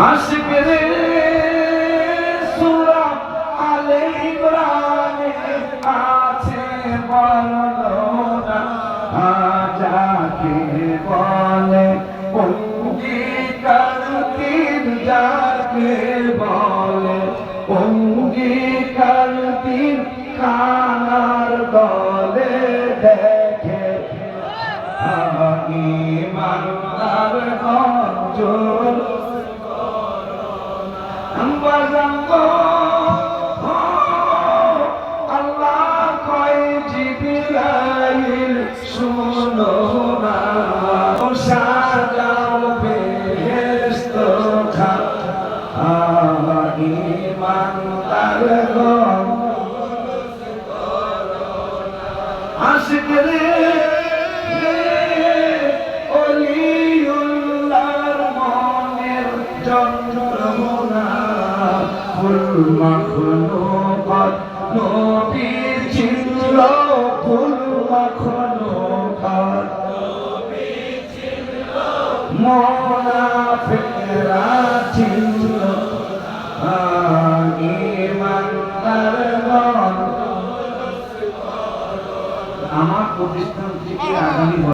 আশিকরে সূরা আলে ইমরানে আছে বর্ণনা যাকে বলে অঙ্গীকার তীর, যাকে বলে অঙ্গীকার তীর, কানার দলে দেখে ইমানদার গঞ্জল আল্লাহ কয় জিবরাইল শুনো না, সাজাও বেহেশত ইমানদার আশিকরে ওলিউল্লাহর মনের যন্ত্রণা ফুল মাখলুকাত নবী চিনল, ফুল মাখলুকাত নবী চিনল, মুনাফিকরা চিনল ইমানদারগণ। আমার প্রতিষ্ঠান থেকে আগামী